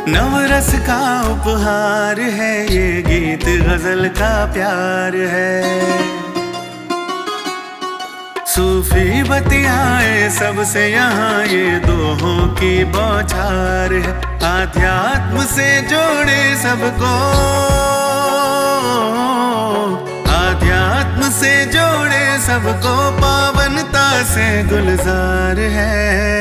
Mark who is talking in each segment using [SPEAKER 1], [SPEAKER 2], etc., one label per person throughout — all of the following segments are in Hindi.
[SPEAKER 1] नवरस का उपहार है ये गीत, गजल का प्यार है। सूफी बतियाए सबसे यहाँ ये दोहों की बौछार है। आध्यात्म से जोड़े सबको, आध्यात्म से जोड़े सबको, पावनता से गुलजार है।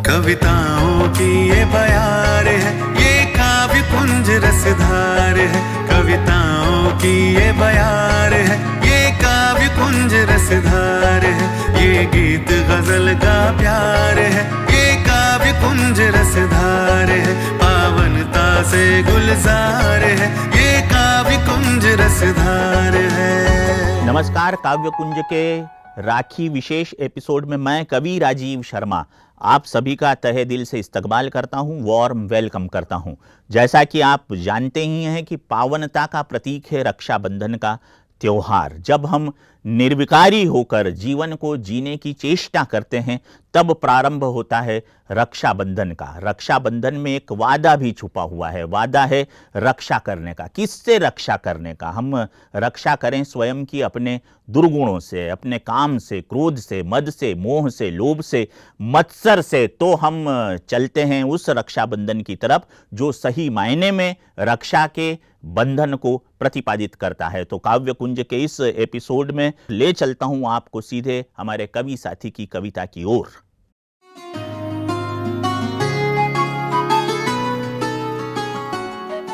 [SPEAKER 1] कविताओं की ये बयार है, ये काव्य कुंज रसधार है। कविताओं की ये बयार है, ये काव्य कुंज रसधार है। ये गीत गजल का प्यार है, ये काव्य कुंज रसधार है। पावनता से गुलजार है, ये काव्य कुंज रसधार है।
[SPEAKER 2] नमस्कार, काव्य कुंज के राखी विशेष एपिसोड में मैं कवि राजीव शर्मा आप सभी का तहे दिल से इस्तकबाल करता हूं, वार्म वेलकम करता हूं। जैसा कि आप जानते ही हैं कि पावनता का प्रतीक है रक्षाबंधन का त्योहार। जब हम निर्विकारी होकर जीवन को जीने की चेष्टा करते हैं तब प्रारंभ होता है रक्षाबंधन का। रक्षाबंधन में एक वादा भी छुपा हुआ है, वादा है रक्षा करने का। किससे रक्षा करने का? हम रक्षा करें स्वयं की अपने दुर्गुणों से, अपने काम से, क्रोध से, मद से, मोह से, लोभ से, मत्सर से। तो हम चलते हैं उस रक्षाबंधन की तरफ जो सही मायने में रक्षा के बंधन को प्रतिपादित करता है। तो काव्य कुंज के इस एपिसोड में ले चलता हूं आपको सीधे हमारे कवि साथी की कविता की ओर।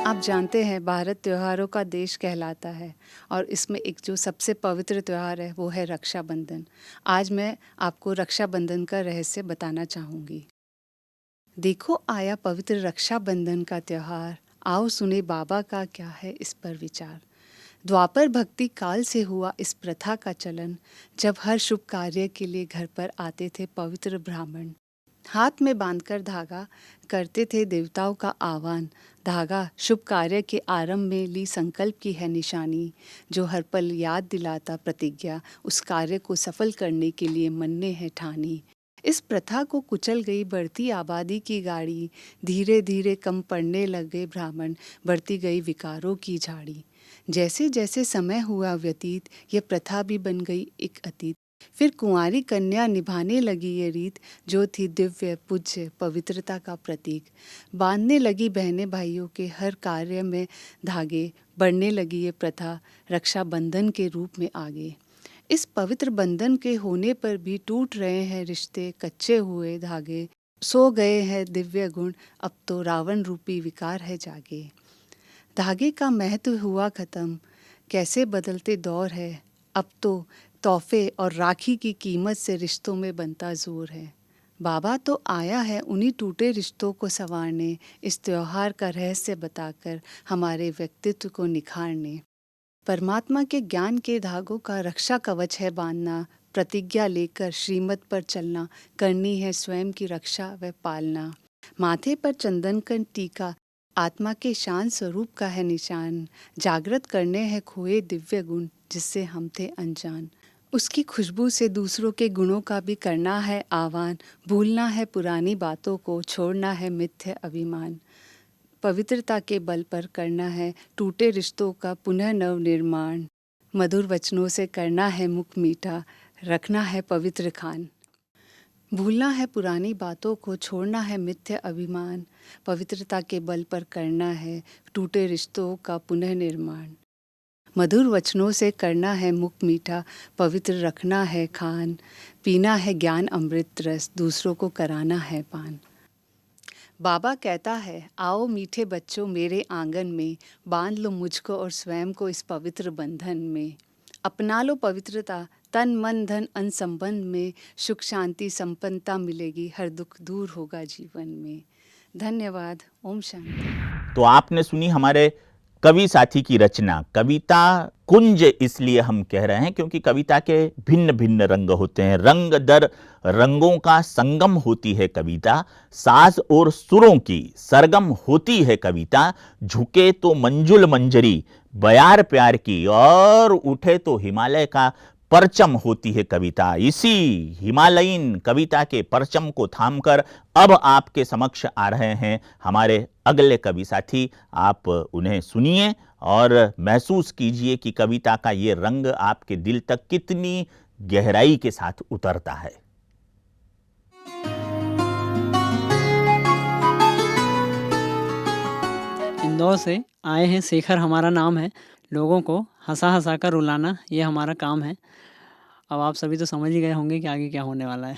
[SPEAKER 3] आप जानते हैं भारत त्योहारों का देश कहलाता है और इसमें एक जो सबसे पवित्र त्योहार है वो है रक्षाबंधन। आज मैं आपको रक्षाबंधन का रहस्य बताना चाहूँगी। देखो आया पवित्र रक्षाबंधन का त्योहार, आओ सुने बाबा का क्या है इस पर विचार। द्वापर भक्ति काल से हुआ इस प्रथा का चलन, जब हर शुभ कार्य के लिए घर पर आते थे पवित्र ब्राह्मण। हाथ में बांधकर धागा करते थे देवताओं का आह्वान। धागा शुभ कार्य के आरंभ में ली संकल्प की है निशानी, जो हर पल याद दिलाता प्रतिज्ञा, उस कार्य को सफल करने के लिए मन ने है ठानी। इस प्रथा को कुचल गई बढ़ती आबादी की गाड़ी, धीरे धीरे कम पड़ने लगे ब्राह्मण, बढ़ती गई विकारों की झाड़ी। जैसे जैसे समय हुआ व्यतीत, ये प्रथा भी बन गई एक अतीत। फिर कुंवारी कन्या निभाने लगी ये रीत, जो थी दिव्य पूज्य पवित्रता का प्रतीक। बांधने लगी बहनें भाइयों के हर कार्य में धागे, बढ़ने लगी ये प्रथा रक्षाबंधन के रूप में आगे। इस पवित्र बंधन के होने पर भी टूट रहे हैं रिश्ते, कच्चे हुए धागे। सो गए हैं दिव्य गुण, अब तो रावण रूपी विकार है जागे। धागे का महत्व हुआ खत्म, कैसे बदलते दौर है। अब तो तोहफे और राखी की कीमत से रिश्तों में बनता जोर है। बाबा तो आया है उन्हीं टूटे रिश्तों को संवारने, इस त्योहार का रहस्य बताकर हमारे व्यक्तित्व को निखारने। परमात्मा के ज्ञान के धागों का रक्षा कवच है बांधना, प्रतिज्ञा लेकर श्रीमत पर चलना, करनी है स्वयं की रक्षा व पालना। माथे पर चंदन का टीका आत्मा के शांत स्वरूप का है निशान, जागृत करने हैं खोए दिव्य गुण जिससे हम थे अनजान। उसकी खुशबू से दूसरों के गुणों का भी करना है आह्वान, भूलना है पुरानी बातों को, छोड़ना है मिथ्य अभिमान। पवित्रता के बल पर करना है टूटे रिश्तों का पुनः नव निर्माण। मधुर वचनों से करना है मुख मीठा, रखना है पवित्र खान। भूलना है पुरानी बातों को, छोड़ना है मिथ्य अभिमान। पवित्रता के बल पर करना है टूटे रिश्तों का पुनः निर्माण। मधुर वचनों से करना है मुख मीठा, पवित्र रखना है खान। पीना है ज्ञान अमृत रस, दूसरों को कराना है पान। बाबा कहता है आओ मीठे बच्चों मेरे आंगन में, बांध लो मुझको और स्वयं को इस पवित्र बंधन में। अपना लो पवित्रता तन मन धन अन संबंध में, सुख शांति संपन्नता मिलेगी, हर दुख दूर होगा जीवन में। धन्यवाद। ओम शांति।
[SPEAKER 2] तो आपने सुनी हमारे कवि साथी की रचना। कविता कुंज इसलिए हम कह रहे हैं क्योंकि कविता के भिन्न भिन्न रंग होते हैं, रंग दर रंगों का संगम होती है कविता। साज और सुरों की सरगम होती है कविता। झुके तो मंजुल मंजरी बयार प्यार की, और उठे तो हिमालय का परचम होती है कविता। इसी हिमालयीन कविता के परचम को थामकर अब आपके समक्ष आ रहे हैं हमारे अगले कवि साथी। आप उन्हें सुनिए और महसूस कीजिए कि कविता का ये रंग आपके दिल तक कितनी गहराई के साथ उतरता है।
[SPEAKER 4] इंदौर से आए हैं, शेखर हमारा नाम है। लोगों को हंसा हंसा कर रुलाना ये हमारा काम है। अब आप सभी तो समझ ही गए होंगे कि आगे क्या होने वाला है।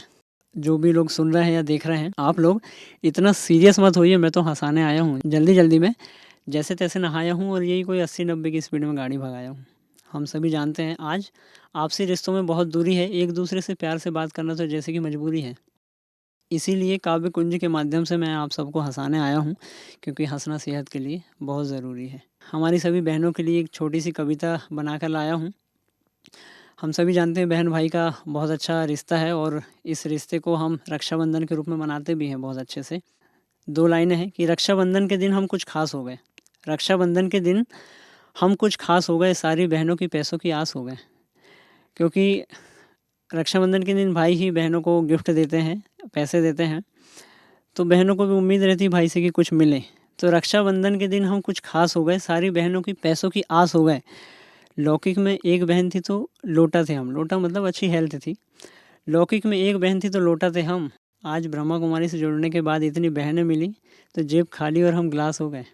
[SPEAKER 4] जो भी लोग सुन रहे हैं या देख रहे हैं, आप लोग इतना सीरियस मत होइए। मैं तो हंसाने आया हूँ, जल्दी जल्दी में जैसे तैसे नहाया हूँ और यही कोई 80-90 की स्पीड में गाड़ी भगाया हूँ। हम सभी जानते हैं आज आपसी रिश्तों में बहुत दूरी है। एक दूसरे से प्यार से बात करना तो जैसे कि मजबूरी है। इसीलिए काव्य कुंज के माध्यम से मैं आप सबको हंसाने आया हूँ, क्योंकि हंसना सेहत के लिए बहुत ज़रूरी है। हमारी सभी बहनों के लिए एक छोटी सी कविता बनाकर लाया हूँ। हम सभी जानते हैं बहन भाई का बहुत अच्छा रिश्ता है और इस रिश्ते को हम रक्षाबंधन के रूप में मनाते भी हैं बहुत अच्छे से। 2 लाइनें हैं कि रक्षाबंधन के दिन हम कुछ खास हो गए। रक्षाबंधन के दिन हम कुछ खास हो गए, सारी बहनों की पैसों की आस हो गए। क्योंकि रक्षाबंधन के दिन भाई ही बहनों को गिफ्ट देते हैं, पैसे देते हैं, तो बहनों को भी उम्मीद रहती है भाई से कि कुछ मिले। तो रक्षाबंधन के दिन हम कुछ खास हो गए, सारी बहनों की पैसों की आस हो गए। लौकिक में एक बहन थी तो लोटा थे हम। लोटा मतलब अच्छी हेल्थ थी। लौकिक में एक बहन थी तो लोटा थे हम। आज ब्रह्मा कुमारी से जुड़ने के बाद इतनी बहनें मिली तो जेब खाली और हम ग्लास हो गए।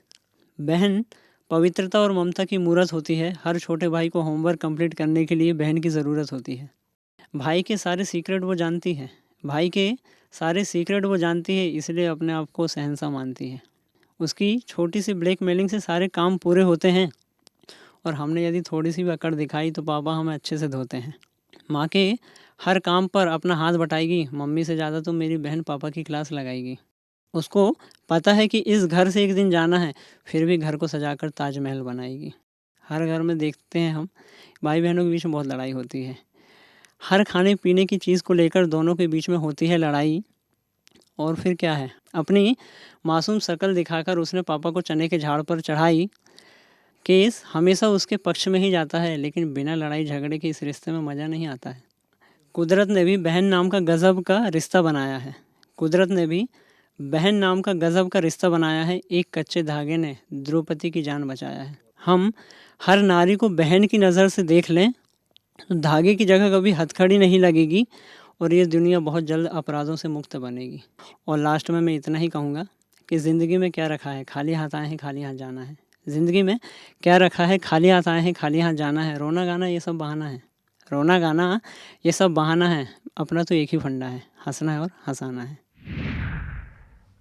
[SPEAKER 4] बहन पवित्रता और ममता की मूरत होती है। हर छोटे भाई को होमवर्क कंप्लीट करने के लिए बहन की ज़रूरत होती है। भाई के सारे सीक्रेट वो जानती है। भाई के सारे सीक्रेट वो जानती है, इसलिए अपने आप को शहंशाह मानती है। उसकी छोटी सी ब्लैकमेलिंग से सारे काम पूरे होते हैं और हमने यदि थोड़ी सी भी अकड़ दिखाई तो पापा हमें अच्छे से धोते हैं। माँ के हर काम पर अपना हाथ बटाएगी। मम्मी से ज़्यादा तो मेरी बहन पापा की क्लास लगाएगी। उसको पता है कि इस घर से एक दिन जाना है, फिर भी घर को सजाकर ताजमहल बनाएगी। हर घर में देखते हैं हम भाई बहनों के बीच में बहुत लड़ाई होती है। हर खाने पीने की चीज़ को लेकर दोनों के बीच में होती है लड़ाई। और फिर क्या है, अपनी मासूम शक्ल दिखाकर उसने पापा को चने के झाड़ पर चढ़ाई। केस हमेशा उसके पक्ष में ही जाता है, लेकिन बिना लड़ाई झगड़े के इस रिश्ते में मज़ा नहीं आता है। कुदरत ने भी बहन नाम का गज़ब का रिश्ता बनाया है। कुदरत ने भी बहन नाम का गज़ब का रिश्ता बनाया है। एक कच्चे धागे ने द्रौपदी की जान बचाया है। हम हर नारी को बहन की नज़र से देख लें तो धागे की जगह कभी हथकड़ी नहीं लगेगी और ये दुनिया बहुत जल्द अपराधों से मुक्त बनेगी। और लास्ट में मैं इतना ही कहूँगा कि ज़िंदगी में क्या रखा है, खाली हाथ आए हैं, खाली हाथ जाना है। ज़िंदगी में क्या रखा है, खाली हाथ आए हैं, खाली हाथ जाना है। रोना गाना ये सब बहाना है। रोना गाना ये सब बहाना है। अपना तो एक ही फंडा है, हंसना है और हंसाना है।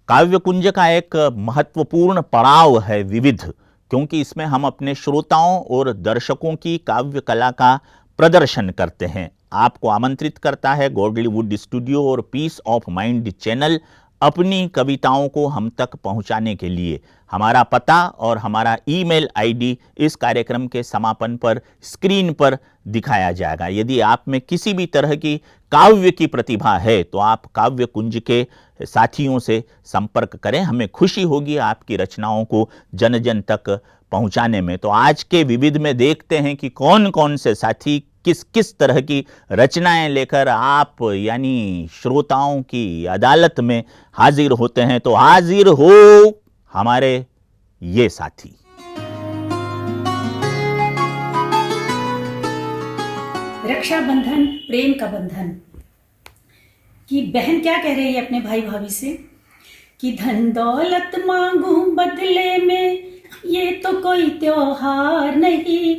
[SPEAKER 2] काव्य कुंज का एक महत्वपूर्ण पड़ाव है विविध, क्योंकि इसमें हम अपने श्रोताओं और दर्शकों की काव्य कला का प्रदर्शन करते हैं। आपको आमंत्रित करता है गॉडलीवुड स्टूडियो और पीस ऑफ माइंड चैनल अपनी कविताओं को हम तक पहुंचाने के लिए। हमारा पता और हमारा ईमेल आईडी इस कार्यक्रम के समापन पर स्क्रीन पर दिखाया जाएगा। यदि आप में किसी भी तरह की काव्य की प्रतिभा है तो आप काव्य कुंज के साथियों से संपर्क करें। हमें खुशी होगी आपकी रचनाओं को जन जन तक पहुंचाने में। तो आज के विविध में देखते हैं कि कौन कौन से साथी किस किस तरह की रचनाएं लेकर आप यानी श्रोताओं की अदालत में हाजिर होते हैं। तो हाजिर हो हमारे ये साथी।
[SPEAKER 5] रक्षाबंधन प्रेम का बंधन। कि बहन क्या कह रही है अपने भाई भाभी से कि धन दौलत मांगू बदले में, ये तो कोई त्योहार नहीं,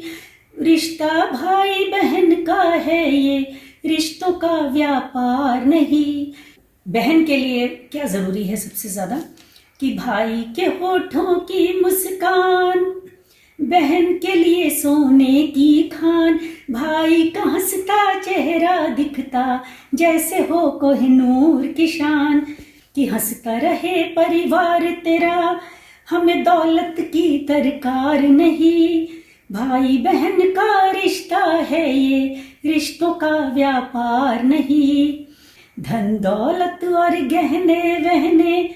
[SPEAKER 5] रिश्ता भाई बहन का है, ये रिश्तों का व्यापार नहीं। बहन के लिए क्या जरूरी है सबसे ज्यादा कि भाई के होठों की मुस्कान, बहन के लिए सोने की खान, भाई का हंसता चेहरा दिखता जैसे हो कोहिनूर की शान, कि हंसता रहे परिवार तेरा, हमें दौलत की दरकार नहीं, भाई बहन का रिश्ता है ये, रिश्तों का व्यापार नहीं। धन दौलत और गहने वहने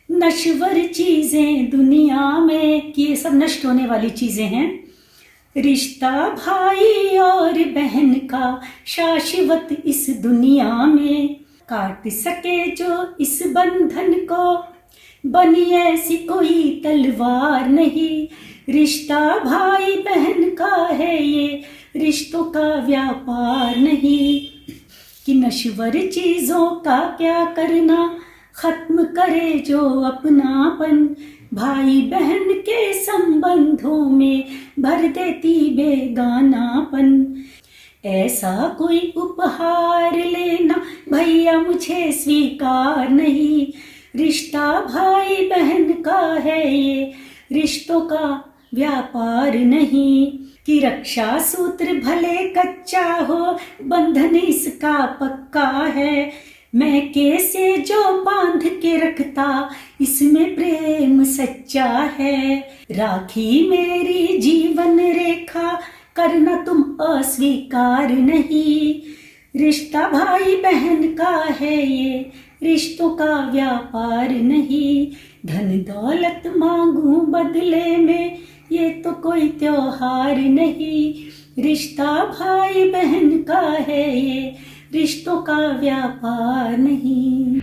[SPEAKER 5] नश्वर चीजें दुनिया में, कि ये सब नष्ट होने वाली चीजें हैं, रिश्ता भाई और बहन का शाश्वत इस दुनिया में, काट सके जो इस बंधन को, बनी ऐसी कोई तलवार नहीं। रिश्ता भाई बहन का है ये, रिश्तों का व्यापार नहीं। कि नश्वर चीजों का क्या करना, खत्म करे जो अपनापन, भाई बहन के संबंधों में भर देती बेगानापन। ऐसा कोई उपहार लेना भैया मुझे स्वीकार नहीं। रिश्ता भाई बहन का है ये, रिश्तों का व्यापार नहीं। कि रक्षा सूत्र भले कच्चा हो, बंधन इसका पक्का है। मैं कैसे जो बांध के रखता, इसमें प्रेम सच्चा है। राखी मेरी जीवन रेखा, करना तुम अस्वीकार नहीं। रिश्ता भाई बहन का है ये, रिश्तों का व्यापार नहीं। धन दौलत मांगू बदले में, ये तो कोई त्योहार नहीं। रिश्ता भाई बहन का है ये, रिश्तों का व्यापार नहीं।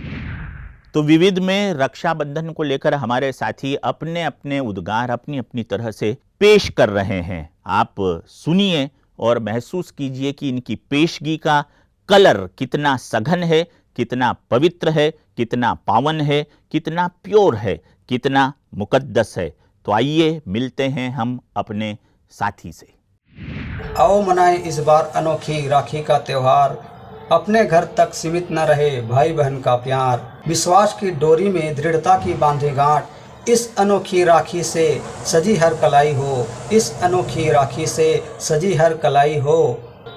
[SPEAKER 2] तो विविध में रक्षाबंधन को लेकर हमारे साथी अपने अपने उद्गार अपनी अपनी तरह से पेश कर रहे हैं। आप सुनिए और महसूस कीजिए कि इनकी पेशगी का कलर कितना सघन है, कितना पवित्र है, कितना पावन है, कितना प्योर है, कितना मुकद्दस है। तो आइए मिलते हैं हम अपने साथी से।
[SPEAKER 6] आओ मनाएं इस बार अनोखी राखी का त्योहार, अपने घर तक सीमित न रहे भाई बहन का प्यार। विश्वास की डोरी में दृढ़ता की बांधे गांठ, इस अनोखी राखी से सजी हर कलाई हो। इस अनोखी राखी से सजी हर कलाई हो,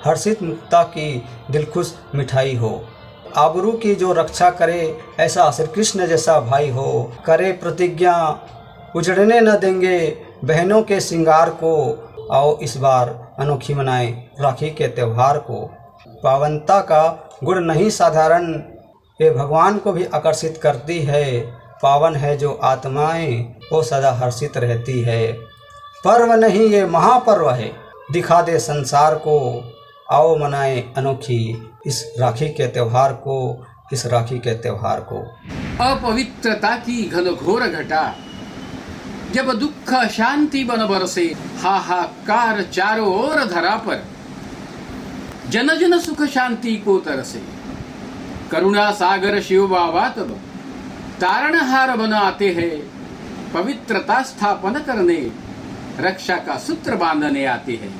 [SPEAKER 6] हर्षित मुक्ता की दिलखुश मिठाई हो। आबरू की जो रक्षा करे, ऐसा श्री कृष्ण जैसा भाई हो। करे प्रतिज्ञा उजड़ने न देंगे बहनों के श्रृंगार को। आओ इस बार अनोखी मनाएं राखी के त्यौहार को। पावनता का गुण नहीं साधारण, ये भगवान को भी आकर्षित करती है। पावन है जो आत्माएं, वो सदा हर्षित रहती है। पर्व नहीं ये महापर्व है, दिखा दे संसार को। आओ मनाएं अनोखी इस राखी के त्यौहार को, इस राखी के त्यौहार को।
[SPEAKER 7] अपवित्रता की घनघोर घटा, जब दुख शांति बन बरसे। हाहाकार चारों ओर धरा पर, जन जन सुख शांति को तरसे। करुणा सागर शिव बाबा तब तारणहार बन आते हैं। पवित्रता स्थापन करने, रक्षा का सूत्र बांधने आते हैं।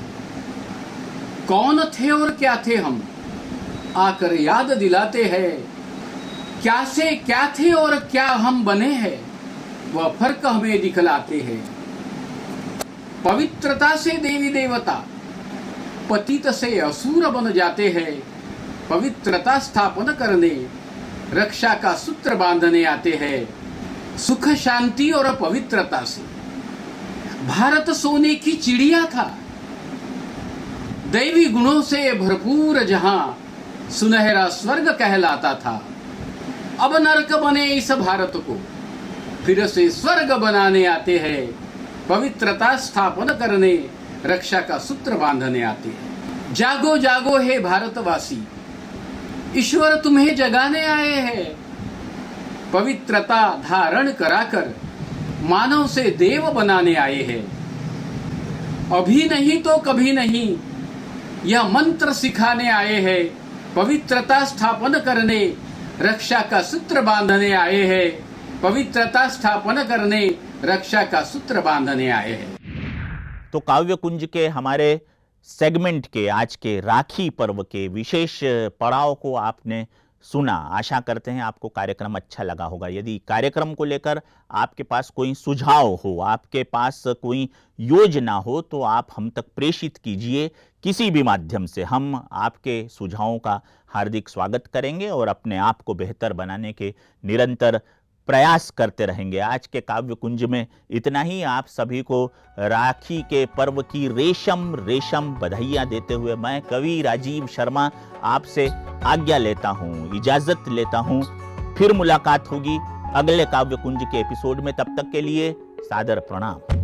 [SPEAKER 7] कौन थे और क्या थे हम, आकर याद दिलाते हैं। क्या से क्या थे और क्या हम बने हैं, वह फर्क हमें दिखलाते हैं। पवित्रता से देवी देवता, पतित से असुर बन जाते हैं। पवित्रता स्थापन करने, रक्षा का सूत्र बांधने आते हैं। सुख शांति और पवित्रता से भारत सोने की चिड़िया था। दैवी गुणों से भरपूर जहां, सुनहरा स्वर्ग कहलाता था। अब नरक बने इस भारत को, फिर से स्वर्ग बनाने आते हैं। पवित्रता स्थापन करने, रक्षा का सूत्र बांधने आते हैं। जागो जागो हे भारतवासी, ईश्वर तुम्हें जगाने आए हैं। पवित्रता धारण कराकर मानव से देव बनाने आए हैं। अभी नहीं तो कभी नहीं, यह मंत्र सिखाने आए हैं। पवित्रता स्थापन करने, रक्षा का सूत्र बांधने आए हैं। पवित्रता स्थापन करने, रक्षा का सूत्र बांधने आए हैं।
[SPEAKER 2] तो काव्य कुंज के हमारे सेगमेंट के आज के राखी पर्व के विशेष पड़ाव को आपने सुना। आशा करते हैं आपको कार्यक्रम अच्छा लगा होगा। यदि कार्यक्रम को लेकर आपके पास कोई सुझाव हो, आपके पास कोई योजना हो, तो आप हम तक प्रेषित कीजिए किसी भी माध्यम से। हम आपके सुझावों का हार्दिक स्वागत करेंगे और अपने आप को बेहतर बनाने के निरंतर प्रयास करते रहेंगे। आज के काव्य कुंज में इतना ही। आप सभी को राखी के पर्व की रेशम रेशम बधाइयाँ देते हुए मैं कवि राजीव शर्मा आपसे आज्ञा लेता हूँ, इजाजत लेता हूँ। फिर मुलाकात होगी अगले काव्य कुंज के एपिसोड में। तब तक के लिए सादर प्रणाम।